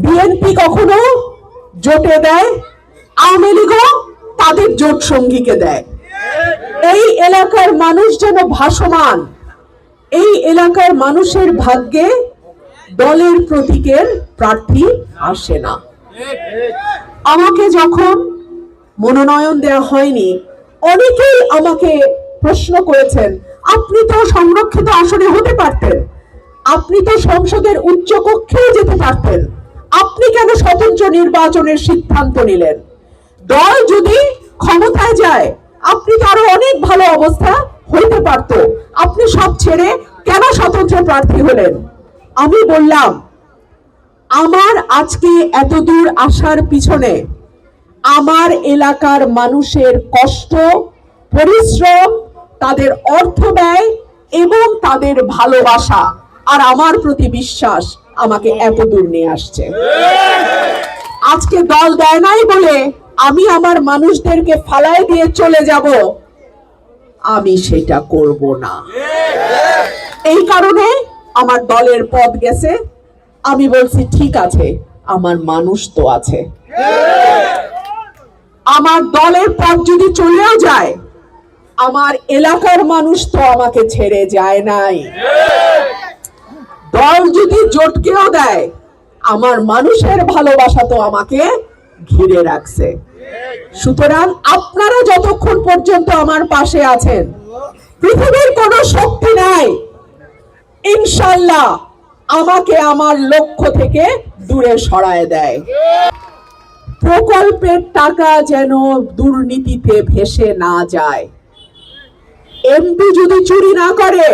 BNP কখনো জোটে দেয়, আওয়ামী লীগও তাদের জোট সঙ্গীকে দেয়। এই এলাকার মানুষ যেন ভাসমান, এই এলাকার মানুষের ভাগ্যে দলের প্রতীকের প্রার্থী আসে না। আমাকে যখন মনোনয়ন দেওয়া হয়নি, অনেকেই আমাকে প্রশ্ন করেছেন, আপনি তো সংরক্ষিত আসনে হতে পারতেন, আপনি তো সংসদের উচ্চ কক্ষেও যেতে পারতেন, আপনি কেন স্বতন্ত্র নির্বাচনের সিদ্ধান্ত নিলেন? দল যদি ক্ষমতায় যায় আপনি তো আরো অনেক ভালো অবস্থা হইতে পারত, আপনি সব ছেড়ে কেন স্বতন্ত্র প্রার্থী হলেন? আমি বললাম, আমার আজকে এত দূর আসার পিছনে আমার এলাকার মানুষের কষ্ট, পরিশ্রম, তাদের অর্থ ব্যয় এবং তাদের ভালোবাসা আর আমার প্রতি বিশ্বাস আমাকে এত দূর নিয়ে আসছে। আজকে দল দেয় নাই বলে আমি আমার মানুষদেরকে ফালায় দিয়ে চলে যাব, আমি সেটা করব না। এই কারণে আমার দলের পদ গেছে। আমি বলছি ঠিক আছে, আমার মানুষ তো আছে। আমার দলের পদ যদি চলেও যায়, আমার এলাকার মানুষ তো আমাকে ছেড়ে যায় নাই। দল যদি জোটকেও দেয়, আমার মানুষের ভালোবাসা তো আমাকে ঘিরে রাখছে। সুতরাং আপনারা যতক্ষণ পর্যন্ত আমার পাশে আছেন, পৃথিবীর কোনো শক্তি নাই ইনশাআল্লাহ আমাকে আমার লক্ষ্য থেকে দূরে সরায় দেয়। প্রকল্পের টাকা যেন দুর্নীতিতে ভেসে না যায়। এমপি যদি চুরি না করে,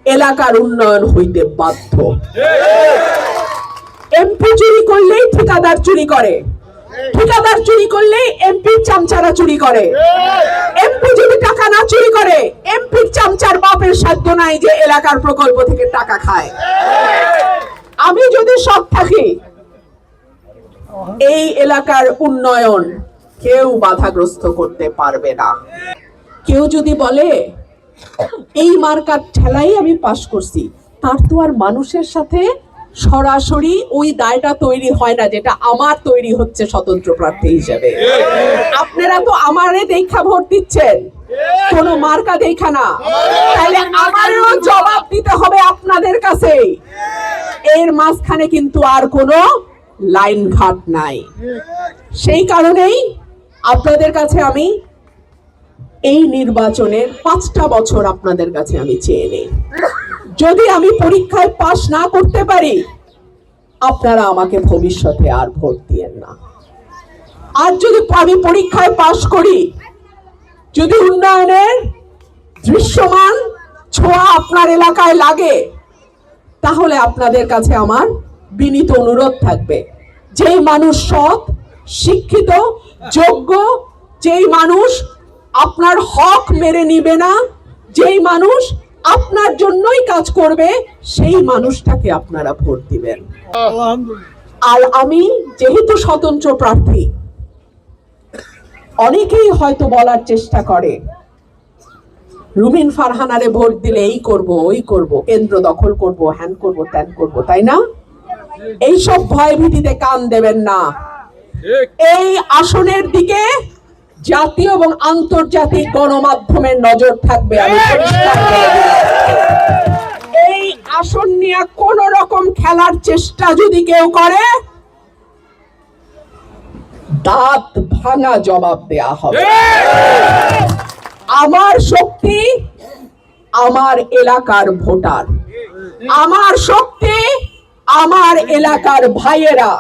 এলাকার উন্নয়ন হইতে বাধ্য। এমপি চুরি করলেই ঠিকাদার চুরি করে, ঠিকাদার চুরি করলেই এমপির চামচারা চুরি করে। এমপি যদি টাকা না চুরি করে, এমপির চামচার বাপের সাধ্য নাই যে এলাকার প্রকল্প থেকে টাকা খায়। আমি যদি সৎ থাকি, এই এলাকার উন্নয়ন কেউ বাধাগ্রস্ত করতে পারবে না। কেউ যদি বলে এই মার্কার ঠেলাই আমি পাশ করছি, তার তো আর মানুষের সাথে সরাসরি ওই দায়টা তৈরি হয় না যেটা আমার তৈরি হচ্ছে স্বতন্ত্র প্রার্থী হিসেবে। আপনারা তো আমারে দেখা ভোট দিচ্ছেন, কোন মার্কা দেখা না, তাহলে আমারও জবাব দিতে হবে আপনাদের কাছে। এর মাঝখানে কিন্তু আর কোনো লাইন ঘাট নাই। সেই কারণেই আপনাদের কাছে আমি এই নির্বাচনের 5টা বছর আপনাদের কাছে আমি চেয়ে নেই। যদি আমি পরীক্ষায় পাশ না করতে পারি, আপনারা আমাকে ভবিষ্যতে আর ভোট দিয়েন না। আর যদি আমি পরীক্ষায় পাশ করি, যদি উন্নয়নের দৃশ্যমান ছোঁয়া আপনার এলাকায় লাগে, তাহলে আপনাদের কাছে আমার বিনীত অনুরোধ থাকবে, যেই মানুষ সৎ, শিক্ষিত, যোগ্য, যেই মানুষ আপনার হক মেরে নিবে না, যেই মানুষ আপনার জন্যই কাজ করবে, সেই মানুষটাকে আপনারা ভোট দিবেন। আর আমি যেহেতু স্বতন্ত্র প্রার্থী, অনেকেই হয়তো বলার চেষ্টা করে রুমিন ফারহানারে ভোট দিলে এই করব, ওই করব, কেন্দ্র দখল করব, হ্যান করব, ত্যান করব, তাই না? এইসব ভয় ভীতিতে কান দেবেন না। এই আসনের দিকে জাতীয় এবং আন্তর্জাতিক গণমাধ্যমের নজর থাকবে। আমি এই আসন নিয়ে কোন রকম খেলার চেষ্টা যদি কেউ করে, দাঁত ভাঙা জবাব দেয়া হবে। আমার শক্তি আমার এলাকার ভোটার, আমার শক্তি আমার এলাকার ভাইয়েরা।